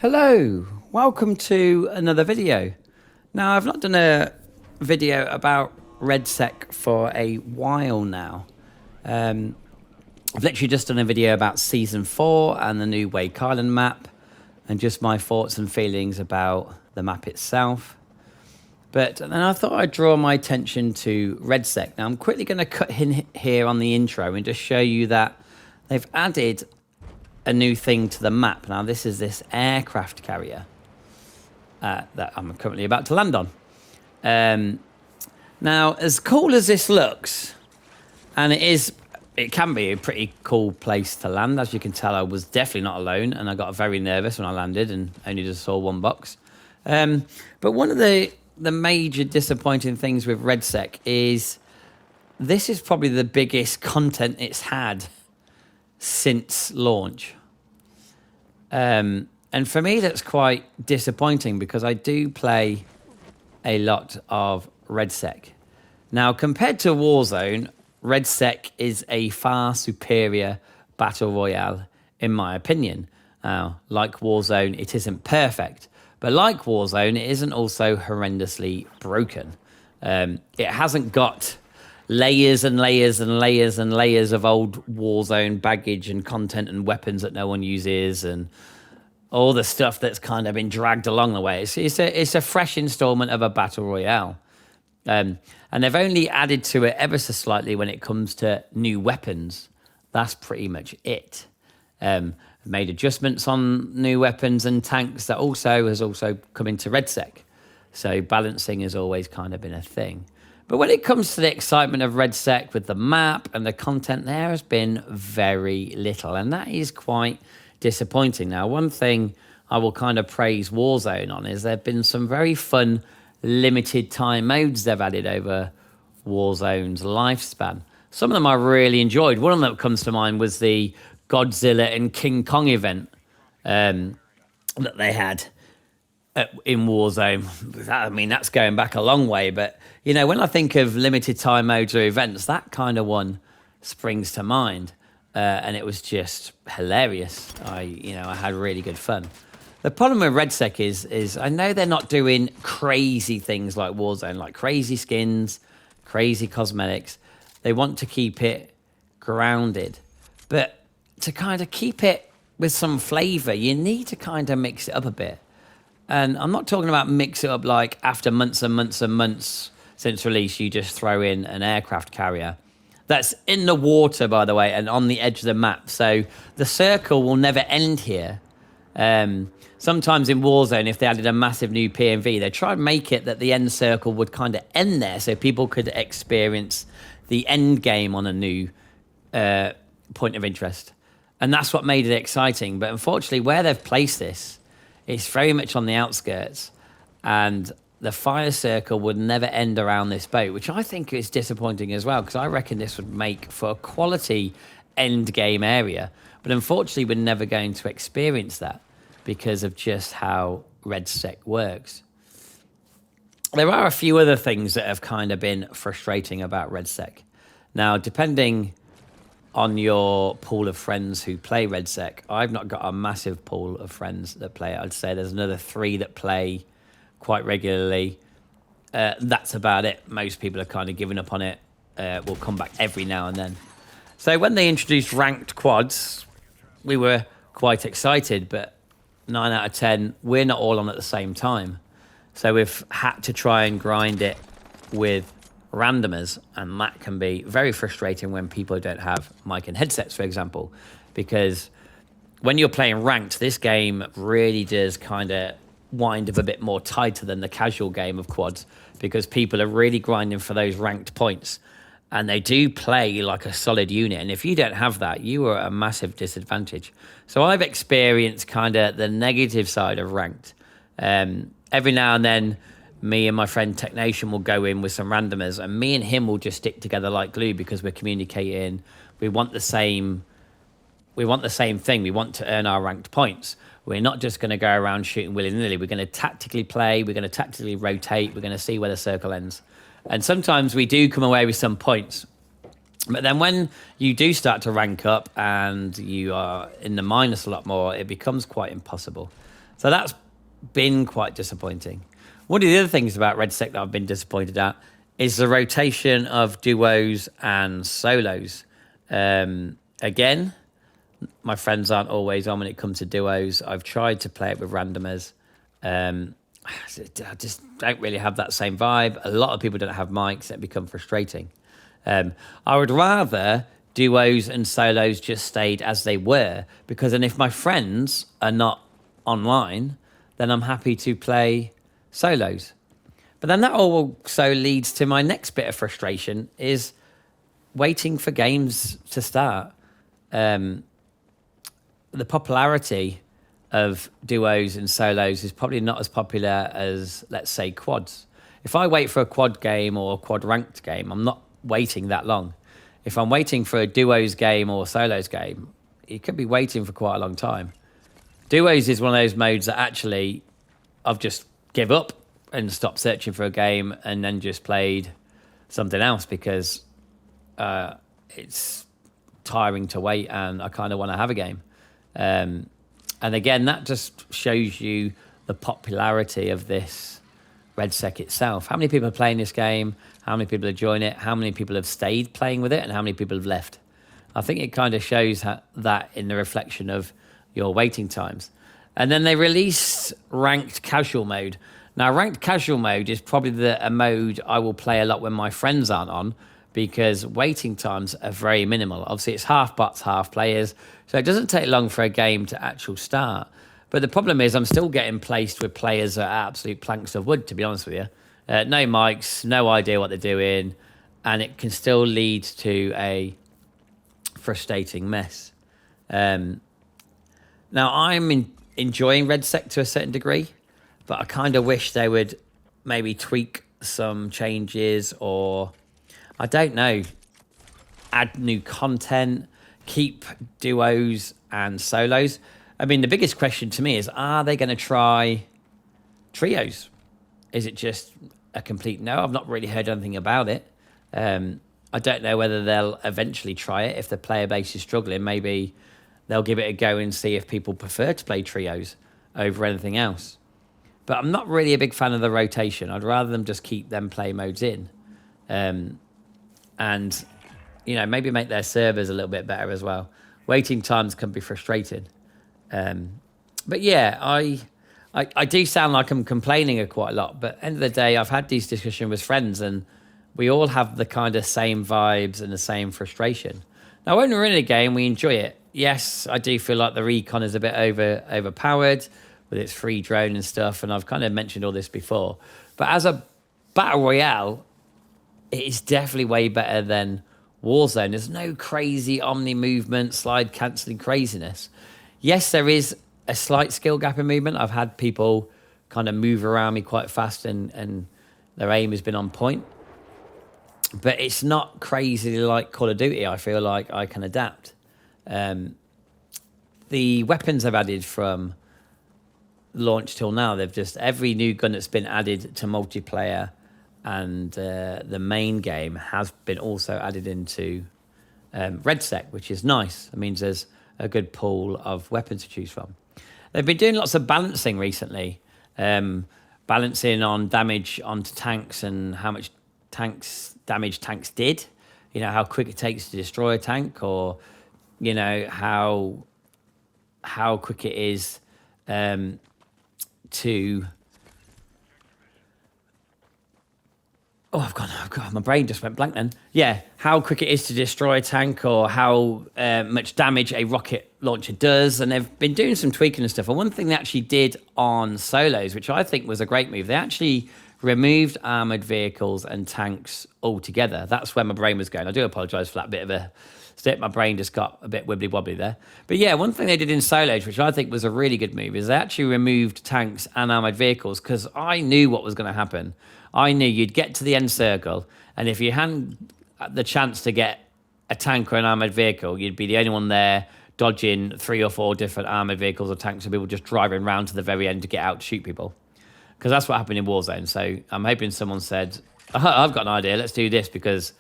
Hello, welcome to another video. Now, I've not done a video about Redsec for a while now. I've literally just done a video about Season 4 and the new Wake Island map and just my thoughts and feelings about the map itself. But then I thought I'd draw my attention to Redsec. Now, I'm quickly going to cut in here on the intro and just show you that they've added a new thing to the map. Now, this is this aircraft carrier that I'm currently about to land on. Now, as cool as this looks, and it can be a pretty cool place to land. As you can tell, I was definitely not alone, and I got very nervous when I landed and only just saw one box. But one of the major disappointing things with Redsec is this is probably the biggest content it's had since launch. And for me, that's quite disappointing because I do play a lot of Redsec. Now, compared to Warzone, Redsec is a far superior battle royale, in my opinion. Like Warzone, it isn't perfect, but like Warzone, it isn't also horrendously broken. It hasn't got layers and layers and layers and layers of old Warzone baggage and content and weapons that no one uses and all the stuff that's kind of been dragged along the way. It's a fresh installment of a battle royale. And they've only added to it ever so slightly when it comes to new weapons. That's pretty much it. Made adjustments on new weapons and tanks that has also come into Redsec. So balancing has always kind of been a thing. But when it comes to the excitement of Redsec with the map and the content, there has been very little, and that is quite disappointing. Now, one thing I will kind of praise Warzone on is there have been some very fun limited time modes they've added over Warzone's lifespan. Some of them I really enjoyed. One of them that comes to mind was the Godzilla and King Kong event that they had in Warzone. I mean, that's going back a long way, but you know, when I think of limited time modes or events, that kind of one springs to mind, and it was just hilarious. I had really good fun. The problem with Redsec is I know they're not doing crazy things like Warzone, like crazy skins, crazy cosmetics. They want to keep it grounded, but to kind of keep it with some flavor, you need to kind of mix it up a bit. And I'm not talking about mix it up like after months and months and months since release, you just throw in an aircraft carrier. That's in the water, by the way, and on the edge of the map. So the circle will never end here. Sometimes in Warzone, if they added a massive new PMV, they try and make it that the end circle would kind of end there so people could experience the end game on a new point of interest. And that's what made it exciting. But unfortunately, where they've placed this, it's very much on the outskirts, and the fire circle would never end around this boat, which I think is disappointing as well, because I reckon this would make for a quality end game area. But unfortunately, we're never going to experience that because of just how Redsec works. There are a few other things that have kind of been frustrating about Redsec. Now, depending on your pool of friends who play Redsec, I've not got a massive pool of friends that play it. I'd say there's another 3 that play quite regularly. That's about it. Most people have kind of given up on it. Will come back every now and then. So when they introduced ranked quads, we were quite excited, but 9 out of 10, we're not all on at the same time. So we've had to try and grind it with randomers, and that can be very frustrating when people don't have mic and headsets, for example, because when you're playing ranked, this game really does kind of wind up a bit more tighter than the casual game of quads, because people are really grinding for those ranked points, and they do play like a solid unit, and if you don't have that, you are at a massive disadvantage. So I've experienced kind of the negative side of ranked. Every now and then, me and my friend Technation will go in with some randomers, and me and him will just stick together like glue because we're communicating. We want the same thing. We want to earn our ranked points. We're not just going to go around shooting willy-nilly. We're going to tactically play. We're going to tactically rotate. We're going to see where the circle ends. And sometimes we do come away with some points. But then when you do start to rank up and you are in the minus a lot more, it becomes quite impossible. So that's been quite disappointing. One of the other things about Redsec that I've been disappointed at is the rotation of duos and solos. Again, my friends aren't always on when it comes to duos. I've tried to play it with randomers. I just don't really have that same vibe. A lot of people don't have mics. It become frustrating. I would rather duos and solos just stayed as they were, because then if my friends are not online, then I'm happy to play solos. But then that also leads to my next bit of frustration, is waiting for games to start. The popularity of duos and solos is probably not as popular as, let's say, quads. If I wait for a quad game or a quad ranked game, I'm not waiting that long. If I'm waiting for a duos game or a solos game, you could be waiting for quite a long time. Duos is one of those modes that actually I've just give up and stopped searching for a game and then just played something else, because it's tiring to wait and I kind of want to have a game. And again, that just shows you the popularity of this Redsec itself. How many people are playing this game? How many people are joining it? How many people have stayed playing with it? And how many people have left? I think it kind of shows that in the reflection of your waiting times. And then they released ranked casual mode. Now, ranked casual mode is probably a mode I will play a lot when my friends aren't on, because waiting times are very minimal. Obviously, it's half bots, half players, so it doesn't take long for a game to actually start. But the problem is I'm still getting placed with players that are absolute planks of wood, to be honest with you. No mics, no idea what they're doing, and it can still lead to a frustrating mess. Now, I'm enjoying Redsec to a certain degree, but I kind of wish they would maybe tweak some changes, or I don't know, add new content, keep duos and solos. I mean, the biggest question to me is, are they going to try trios? Is it just a complete no? I've not really heard anything about it. I don't know whether they'll eventually try it. If the player base is struggling, maybe they'll give it a go and see if people prefer to play trios over anything else. But I'm not really a big fan of the rotation. I'd rather them just keep them play modes in. And, you know, maybe make their servers a little bit better as well. Waiting times can be frustrating. But yeah, I do sound like I'm complaining quite a lot, but at the end of the day, I've had these discussions with friends and we all have the kind of same vibes and the same frustration. Now, when we're in a game, we enjoy it. Yes, I do feel like the recon is a bit overpowered with its free drone and stuff, and I've kind of mentioned all this before. But as a battle royale, it is definitely way better than Warzone. There's no crazy omni movement, slide cancelling craziness. Yes, there is a slight skill gap in movement. I've had people kind of move around me quite fast and their aim has been on point. But it's not crazy like Call of Duty. I feel like I can adapt. The weapons I've added from launch till now, they've just, every new gun that's been added to multiplayer and the main game has been also added into Redsec, which is nice. It means there's a good pool of weapons to choose from. They've been doing lots of balancing recently, balancing on damage onto tanks and how much damage tanks did, you know, how quick it takes to destroy a tank, or, you know, how quick it is to... Oh, I've gone, my brain just went blank then. Yeah, how quick it is to destroy a tank, or how much damage a rocket launcher does. And they've been doing some tweaking and stuff. And one thing they actually did on solos, which I think was a great move, they actually removed armoured vehicles and tanks altogether. That's where my brain was going. I do apologise for that bit of a step. My brain just got a bit wibbly-wobbly there. But yeah, one thing they did in solos, which I think was a really good move, is they actually removed tanks and armoured vehicles, because I knew what was going to happen. I knew you'd get to the end circle, and if you hadn't the chance to get a tank or an armoured vehicle, you'd be the only one there dodging 3 or 4 different armoured vehicles or tanks, and people just driving around to the very end to get out to shoot people. Because that's what happened in Warzone. So I'm hoping someone said, I've got an idea, let's do this, because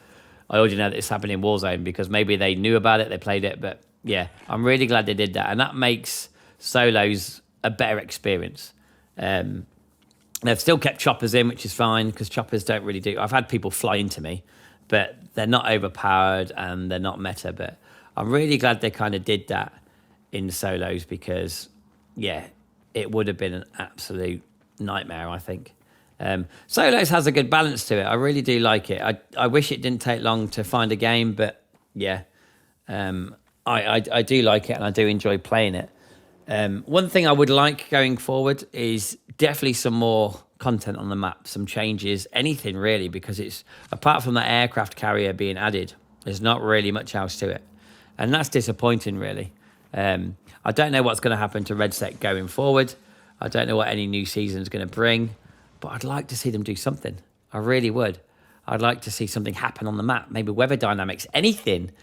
I already know that this happened in Warzone, because maybe they knew about it, they played it. But yeah, I'm really glad they did that. And that makes solos a better experience. They've still kept choppers in, which is fine because choppers don't really do. I've had people fly into me, but they're not overpowered and they're not meta. But I'm really glad they kind of did that in solos because, yeah, it would have been an absolute nightmare, I think. Solos has a good balance to it. I really do like it. I wish it didn't take long to find a game, but yeah, I do like it and I do enjoy playing it. One thing I would like going forward is definitely some more content on the map, some changes, anything really, because it's apart from that aircraft carrier being added, there's not really much else to it. And that's disappointing, really. I don't know what's going to happen to Redsec going forward. I don't know what any new season is going to bring, but I'd like to see them do something. I really would. I'd like to see something happen on the map, maybe weather dynamics, anything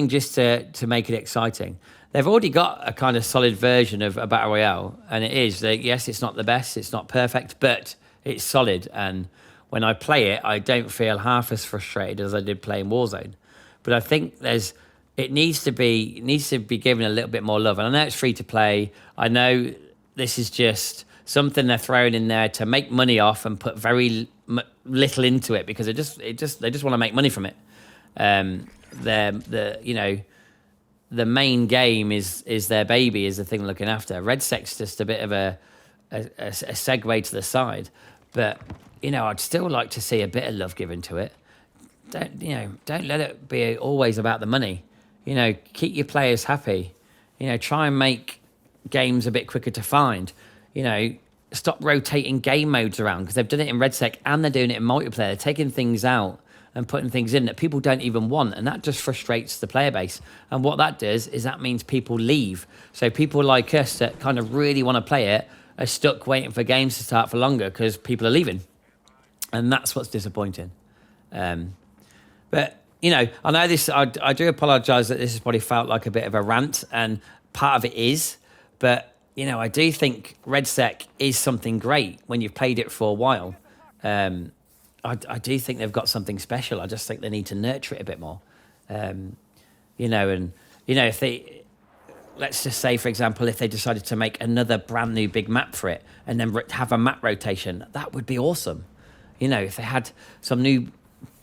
just to make it exciting. They've already got a kind of solid version of a Battle Royale, and it is. Yes, it's not the best, it's not perfect, but it's solid. And when I play it, I don't feel half as frustrated as I did playing Warzone. But I think it needs to be given a little bit more love. And I know it's free to play. I know this is just something they're throwing in there to make money off and put very little into it because they just want to make money from it. The main game is their baby, is the thing they're looking after. Redsec's just a bit of a segue to the side, but I'd still like to see a bit of love given to it. Don't let it be always about the money. Keep your players happy. Try and make games a bit quicker to find. Stop rotating game modes around because they've done it in Redsec and they're doing it in multiplayer. They're taking things out and putting things in that people don't even want, and that just frustrates the player base. And what that does is that means people leave. So people like us that kind of really want to play it are stuck waiting for games to start for longer because people are leaving, and that's what's disappointing. But I know this. I do apologise that this has probably felt like a bit of a rant, and part of it is, but I do think Redsec is something great when you've played it for a while. I do think they've got something special. I just think they need to nurture it a bit more. If they, let's just say, for example, if they decided to make another brand new big map for it and then have a map rotation, that would be awesome. If they had some new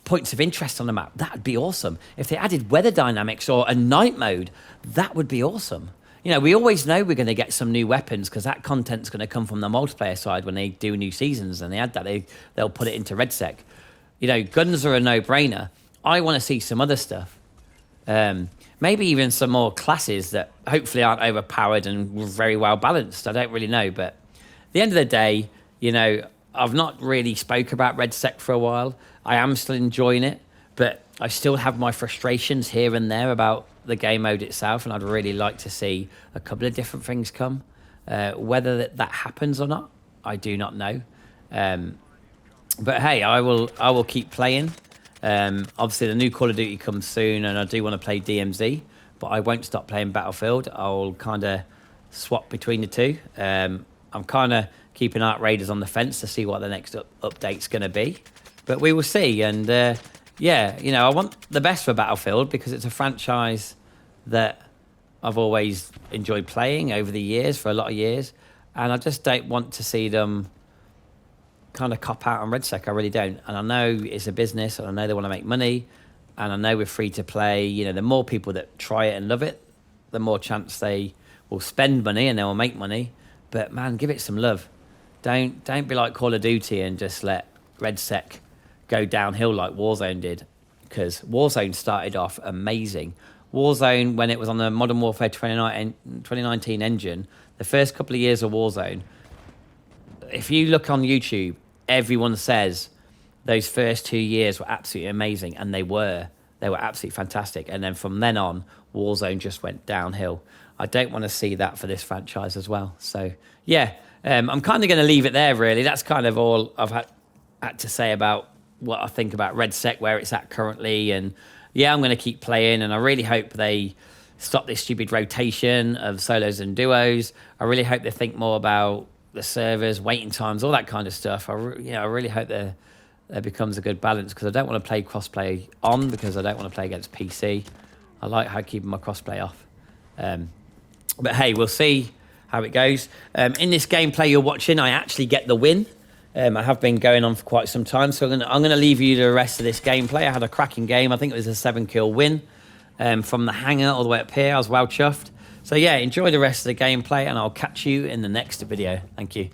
points of interest on the map, that would be awesome. If they added weather dynamics or a night mode, that would be awesome. We always know we're going to get some new weapons because that content's going to come from the multiplayer side when they do new seasons and they add that. They'll put it into Redsec. Guns are a no-brainer. I want to see some other stuff. Maybe even some more classes that hopefully aren't overpowered and very well balanced. I don't really know. But at the end of the day, I've not really spoke about Redsec for a while. I am still enjoying it, but I still have my frustrations here and there about the game mode itself, and I'd really like to see a couple of different things come. Whether that happens or not, I do not know. But hey, I will keep playing. Obviously, the new Call of Duty comes soon, and I do want to play DMZ, but I won't stop playing Battlefield. I'll kind of swap between the two. I'm kind of keeping Ark Raiders on the fence to see what the next update's going to be, but we will see. And I want the best for Battlefield because it's a franchise that I've always enjoyed playing over the years, for a lot of years, and I just don't want to see them kind of cop out on Redsec. I really don't. And I know it's a business, and I know they want to make money, and I know we're free to play. The more people that try it and love it, the more chance they will spend money and they will make money. But man, give it some love. Don't be like Call of Duty and just let Redsec go downhill like Warzone did, because Warzone started off amazing. Warzone, when it was on the Modern Warfare 2019 engine, the first couple of years of Warzone, if you look on YouTube, everyone says those first 2 years were absolutely amazing, and they were absolutely fantastic. And then from then on, Warzone just went downhill. I don't want to see that for this franchise as well. So yeah, I'm kind of going to leave it there, really. That's kind of all I've had to say about what I think about Redsec, where it's at currently. And yeah, I'm going to keep playing, and I really hope they stop this stupid rotation of solos and duos. I really hope they think more about the servers, waiting times, all that kind of stuff. I really hope there becomes a good balance, because I don't want to play crossplay on, because I don't want to play against PC. I like how keeping my crossplay off. But hey, we'll see how it goes. In this gameplay you're watching, I actually get the win. I have been going on for quite some time, so I'm gonna leave you the rest of this gameplay. I had a cracking game. I think it was a 7-kill win from the hangar all the way up here. I was well chuffed. So yeah, enjoy the rest of the gameplay, and I'll catch you in the next video. Thank you.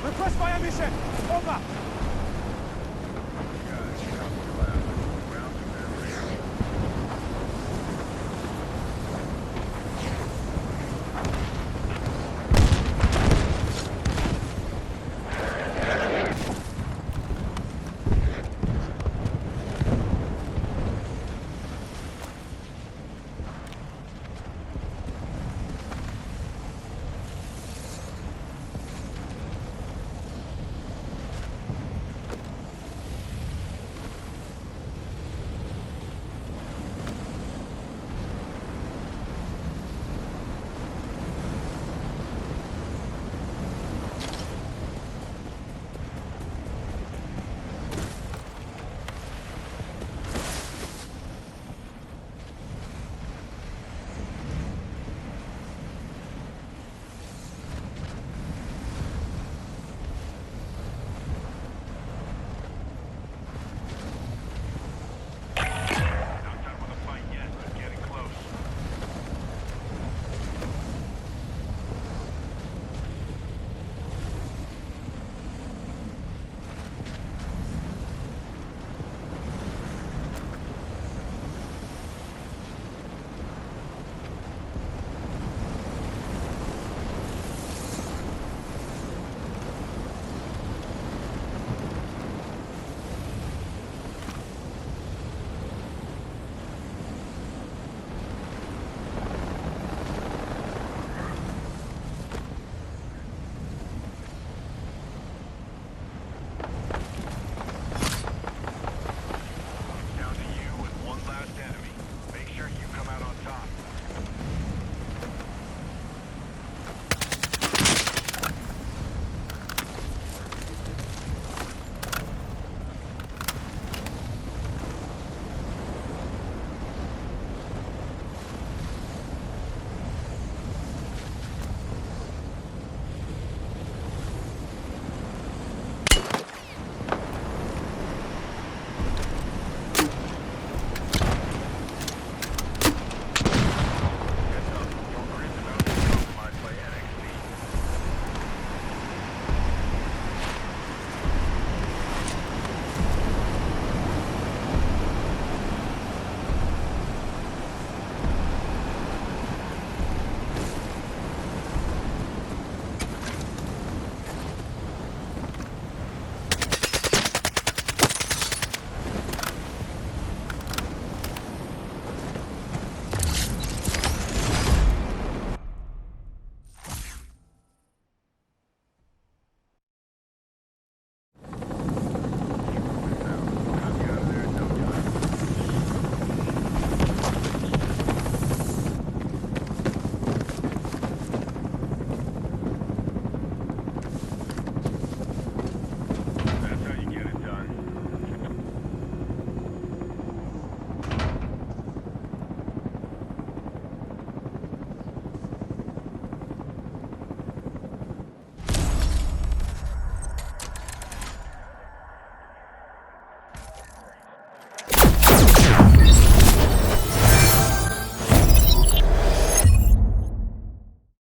Request my mission! Over!